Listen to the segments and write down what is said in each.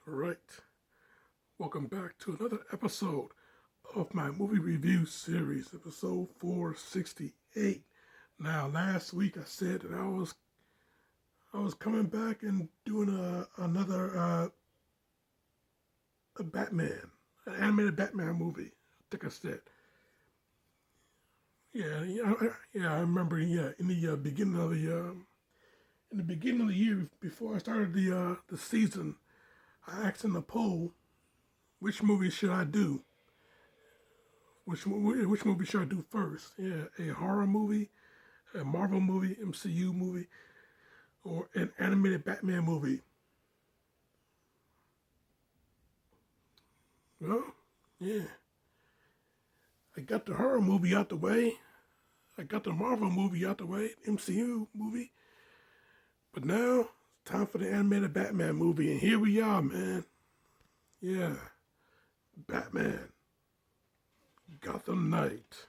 All right, welcome back to another episode of my movie review series, episode 468. Now, last week I said that I was coming back and doing another a Batman, an animated Batman movie. I think I said, I remember. Yeah, in the beginning of the year before I started the season, I asked in the poll, which movie should I do? Which movie should I do first? Yeah, a horror movie, a Marvel movie, MCU movie, or an animated Batman movie? Well, yeah, I got the horror movie out the way. I got the Marvel movie out the way, MCU movie. But now it's time for the animated Batman movie, and here we are, man. Yeah, Batman, Gotham Knight.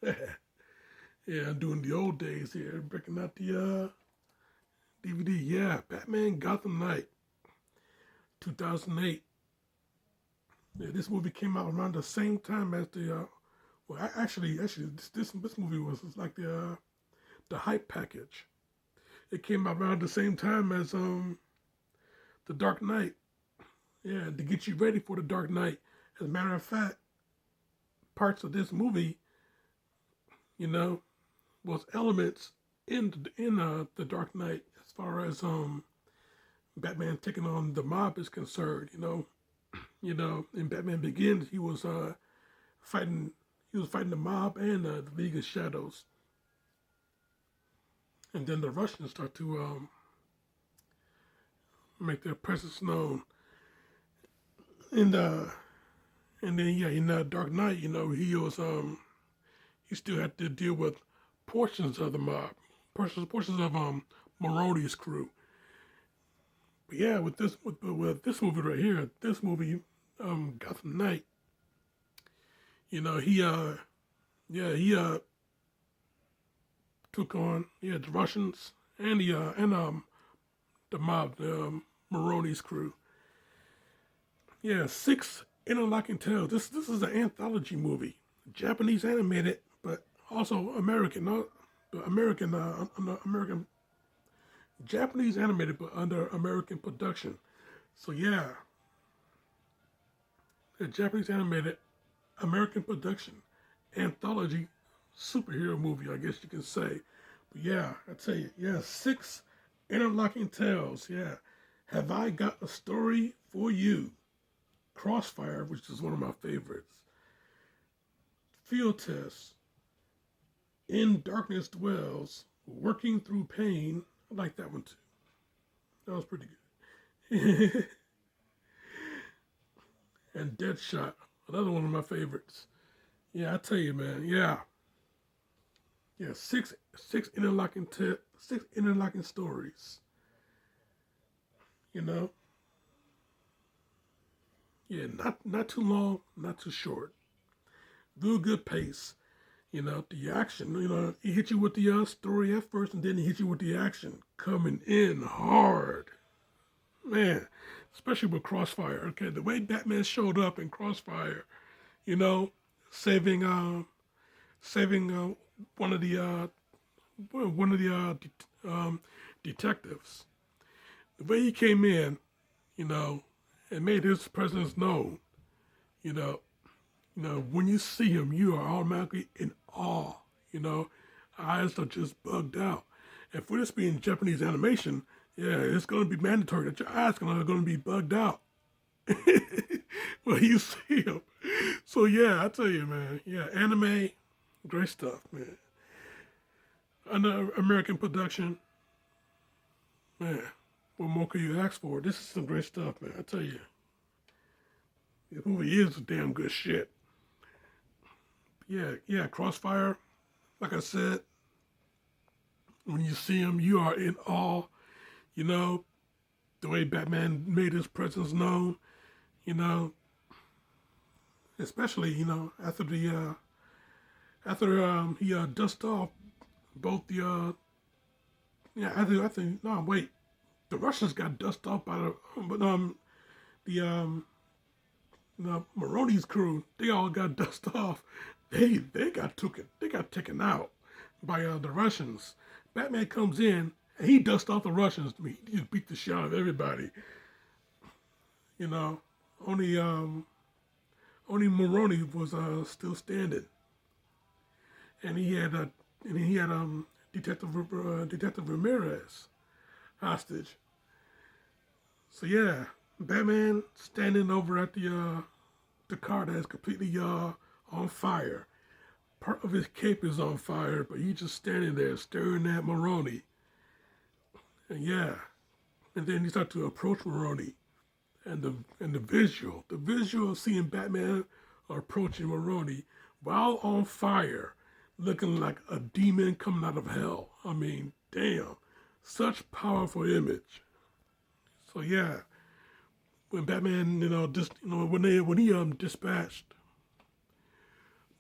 Yeah, I'm doing the old days here, breaking out the DVD. Yeah, Batman, Gotham Knight, 2008. Yeah, this movie came out around the same time as the. This movie was like the hype package. It came out around the same time as the Dark Knight. Yeah, to get you ready for the Dark Knight. As a matter of fact, parts of this movie, you know, was elements in the Dark Knight as far as Batman taking on the mob is concerned. In Batman Begins, fighting he was fighting the mob and the League of Shadows, and then the Russians start to make their presence known. And and then in Dark Knight, he still had to deal with portions of the mob, portions of Maroni's crew. But yeah, with this movie right here, this movie, Gotham Knight, you know, he took on the Russians and the mob, the Maroni's crew. Yeah, six interlocking tales. This is an anthology movie, Japanese animated, but also American, American Japanese animated, but under American production. So yeah, a Japanese animated, American production, anthology superhero movie, I guess you can say. But yeah, I tell you, yeah, six interlocking tales. Yeah, have I got a story for you? Crossfire, which is one of my favorites. Field Test. In Darkness Dwells. Working Through Pain. I like that one too. That was pretty good. And Deadshot. Another one of my favorites. Yeah, I tell you, man. Yeah. Yeah, six interlocking stories. You know? Yeah, not too long, not too short. Do a good pace. The action. He hit you with the story at first, and then he hit you with the action coming in hard. Man, especially with Crossfire. Okay, the way Batman showed up in Crossfire, you know, saving one of the detectives. The way he came in, you know, and made his presence known. You know, when you see him, you are automatically in awe. You know, eyes are just bugged out. And for this being Japanese animation, yeah, it's going to be mandatory that your eyes are going to be bugged out when you see him. So yeah, I tell you, man, yeah, anime, great stuff, man. Under American production, man, what more could you ask for? This is some great stuff, man. I tell you, this movie is damn good shit. Yeah, Crossfire, like I said, when you see him, you are in awe. You know, the way Batman made his presence known, you know, especially, after he dust off both the, yeah, I think, no, wait, the Russians got dust off by the, but the Maroni's crew, they all got dust off. They got taken out by the Russians. Batman comes in and he dusts off the Russians. He just beat the shit out of everybody. You know, only only Maroni was still standing, and he had Detective Ramirez hostage. So yeah, Batman standing over at the car that is completely on fire. Part of his cape is on fire, but he's just standing there staring at Maroni. And yeah, and then he starts to approach Maroni, and the visual of seeing Batman approaching Maroni while on fire, looking like a demon coming out of hell. I mean, damn, such powerful image. So yeah, when Batman, when he dispatched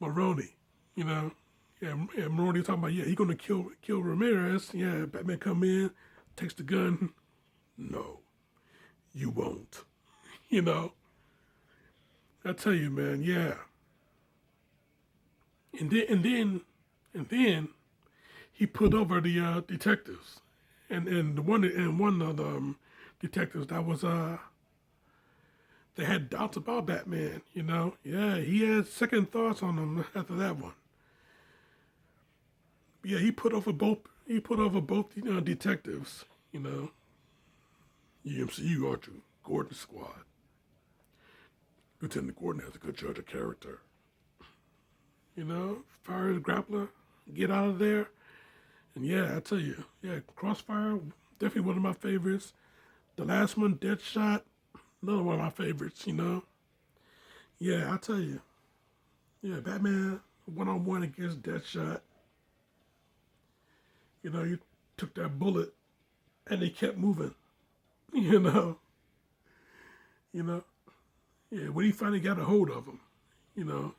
Maroni, you know, and Maroni talking about, yeah, he gonna kill Ramirez. Yeah, Batman come in, takes the gun. No, you won't. You know, I tell you, man, yeah. And then he put over the detectives, and one of the detectives that was they had doubts about Batman. You know, yeah, he had second thoughts on him after that one. Yeah, he put over both. He put over both detectives. You know, EMCU, aren't you? Gordon Squad. Lieutenant Gordon has a good judge of character. You know, fire the grappler, get out of there. And yeah, I tell you, yeah, Crossfire, definitely one of my favorites. The last one, Deadshot, another one of my favorites, you know. Yeah, I tell you, yeah, Batman one-on-one against Deadshot. You know, you took that bullet and they kept moving, you know. You know, yeah, when he finally got a hold of him, you know,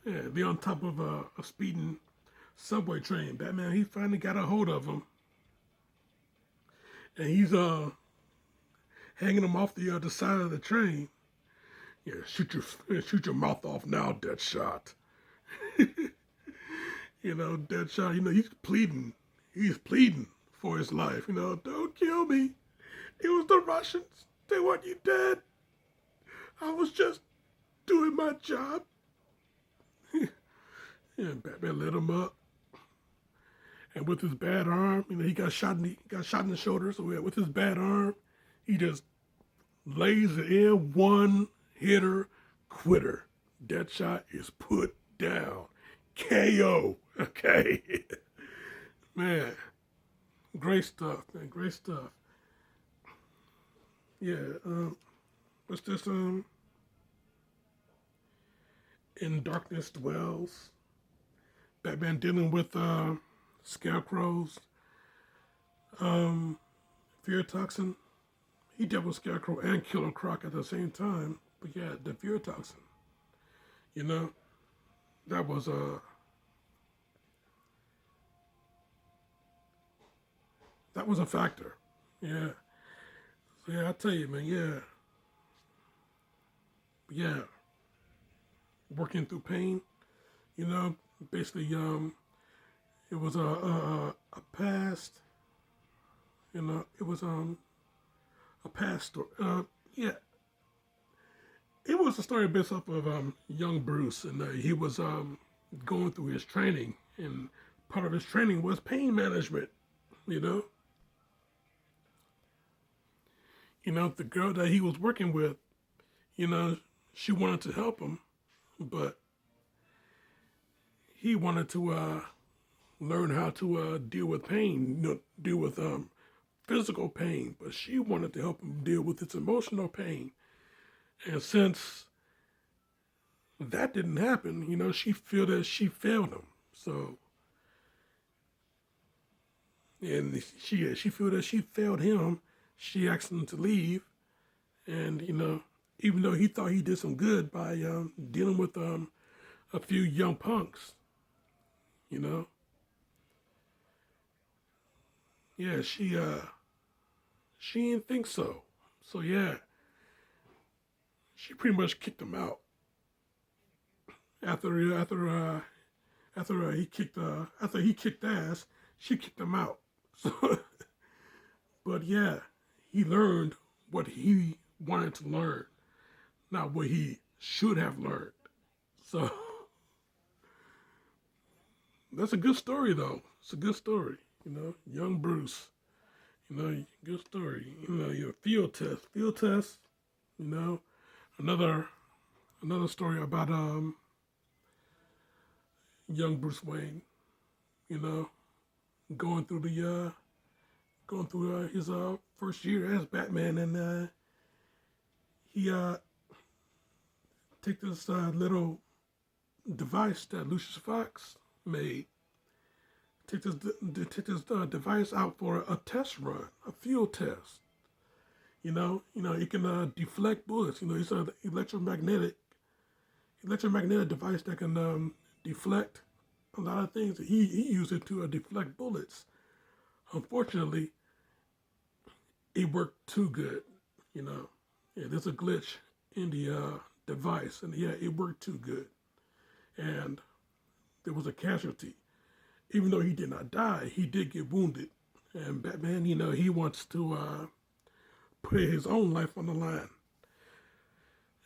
yeah, they on top of a speeding subway train. Batman, he finally got a hold of him, and he's hanging him off the side of the train. Yeah, shoot your mouth off now, Deadshot. You know, Deadshot. You know, he's pleading. He's pleading for his life. You know, don't kill me. It was the Russians. They want you dead. I was just doing my job. And Batman let him up. And with his bad arm, you know, he got shot in the shoulder. So yeah, with his bad arm, he just lays it in, one hitter quitter. Deadshot is put down. KO. Okay. Man, great stuff, man. Great stuff. Yeah. What's this? In Darkness Dwells. Batman dealing with scarecrows. Fear toxin. He dealt with Scarecrow and Killer Croc at the same time. But yeah, the fear toxin. You know, that was a factor. Yeah. So yeah, I tell you, man. Yeah. Yeah. Working through pain. You know, basically, it was a past. You know, it was a past story. Yeah, it was a story based off of young Bruce, and he was going through his training, and part of his training was pain management. You know, the girl that he was working with, you know, she wanted to help him, but he wanted to learn how to deal with pain, deal with physical pain, but she wanted to help him deal with his emotional pain. And since that didn't happen, she feel that she failed him. So, and she feel that she failed him. She asked him to leave, and even though he thought he did some good by dealing with a few young punks, you know, yeah, she didn't think so. So yeah, she pretty much kicked him out after he kicked ass. She kicked him out. So, but yeah, he learned what he wanted to learn, not what he should have learned. So that's a good story, though. It's a good story. Young Bruce. Good story. Your field test. Field test. You know, another story about young Bruce Wayne. You know, going through his first year as Batman, and he take this little device that Lucius Fox made. Take this device out for a test run, a field test. It can deflect bullets. It's an electromagnetic device that can deflect a lot of things. He used it to deflect bullets. Unfortunately, it worked too good. There's a glitch in the device, and it worked too good, and there was a casualty. Even though he did not die, he did get wounded. And Batman, he wants to put his own life on the line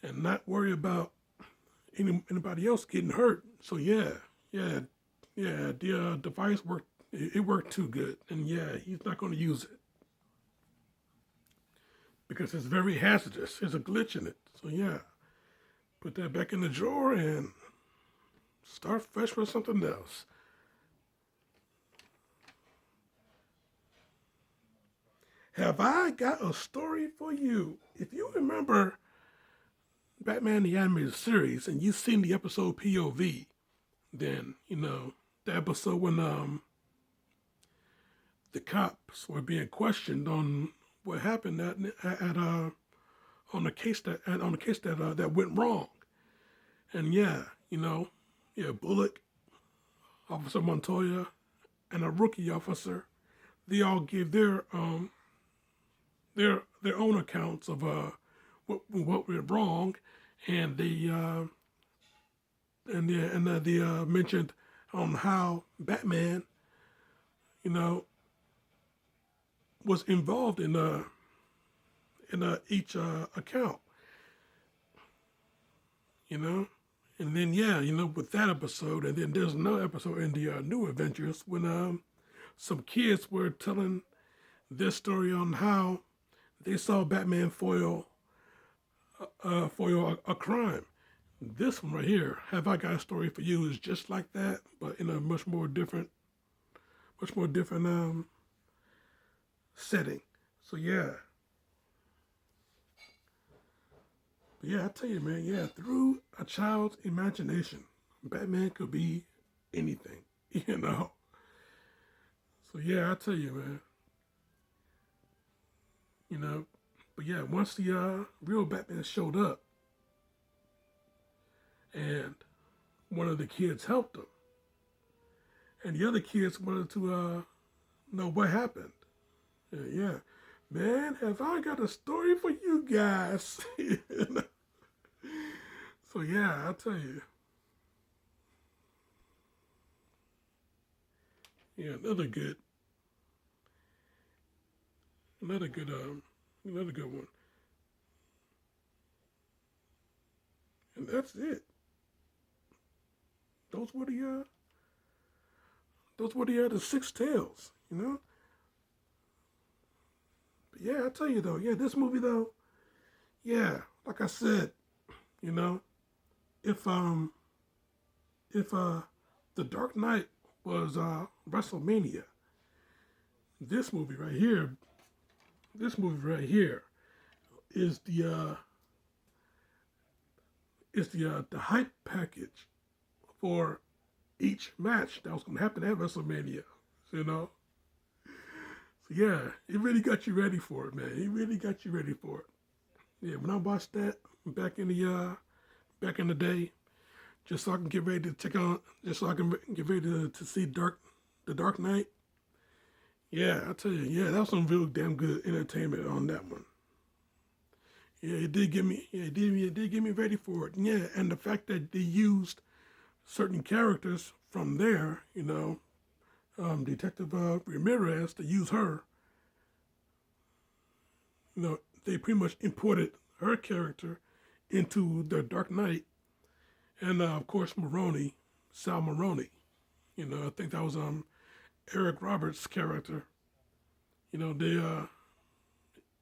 and not worry about anybody else getting hurt. So the device worked. It worked too good, and he's not going to use it because it's very hazardous. There's a glitch in it. So put that back in the drawer and start fresh with something else. Have I got a story for you? If you remember Batman the Animated Series and you've seen the episode POV, then, the episode when the cops were being questioned on what happened on the case that went wrong. And Bullock, Officer Montoya, and a rookie officer, they all gave their own accounts of what went wrong, and they mentioned on how Batman, was involved in each account, and then with that episode, and then there's another episode in the New Adventures when some kids were telling their story on how they saw Batman foil a crime. This one right here, Have I Got a Story for You, is just like that, but in a much more different setting. So I tell you, man, through a child's imagination, Batman could be anything, So I tell you, man. But once the real Batman showed up, and one of the kids helped him, and the other kids wanted to know what happened. Man, have I got a story for you guys? So I'll tell you. Another good one. And that's it. Those were the six tales, But I tell you though, this movie though, like I said, if The Dark Knight was WrestleMania, this movie right here is the hype package for each match that was going to happen at WrestleMania. So it really got you ready for it, man. It really got you ready for it. When I watched that back in the day, just so I can get ready to see The Dark Knight. I tell you, that was some real damn good entertainment on that one. Yeah, it did get me. Yeah, it did get me ready for it. Yeah, and the fact that they used certain characters from there, Detective Ramirez, to use her. They pretty much imported her character into the Dark Knight, and of course Maroni, Sal Maroni. I think that was Eric Roberts' character. They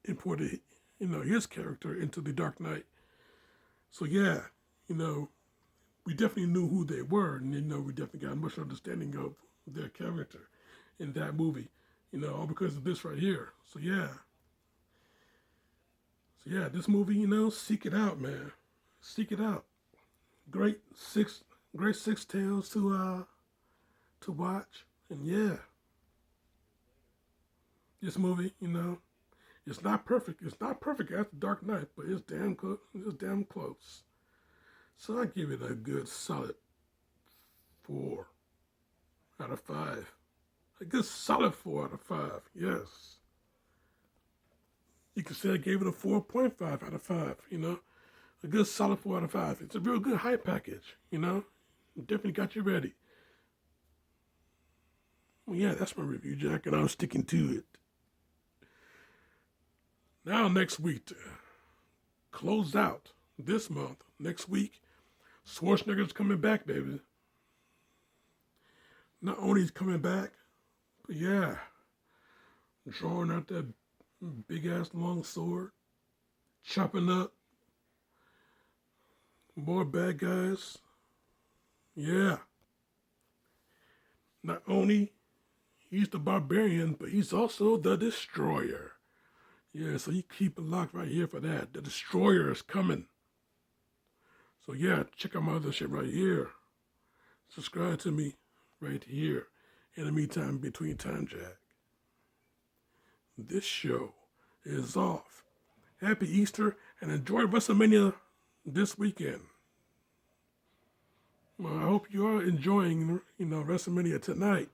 imported his character into the Dark Knight. So yeah, you know, we definitely knew who they were, and we definitely got a much understanding of their character in that movie. All because of this right here. So yeah, this movie, seek it out, man. Seek it out. Great six, great six tales to watch, and yeah, this movie, it's not perfect. It's not perfect after Dark Knight, but it's damn close. It's damn close. So I give it a good solid 4 out of 5. A good solid 4 out of 5. Yes. You could say I gave it a 4.5 out of 5. A good solid 4 out of 5. It's a real good hype package. Definitely got you ready. Well, yeah, that's my review, Jack, and I'm sticking to it. Now, next week, to close out this month, next week, Schwarzenegger's coming back, baby. Not only is coming back, but yeah, drawing out that big ass long sword, chopping up more bad guys. Yeah. Not only he's the barbarian, but he's also the destroyer. Yeah, so you keep it locked right here for that. The destroyer is coming. So yeah, check out my other shit right here. Subscribe to me right here. In the meantime, between time, Jack. This show is off. Happy Easter and enjoy WrestleMania this weekend. Well, I hope you are enjoying, WrestleMania tonight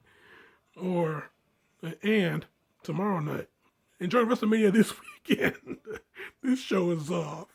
and tomorrow night. Enjoy WrestleMania this weekend. This show is off.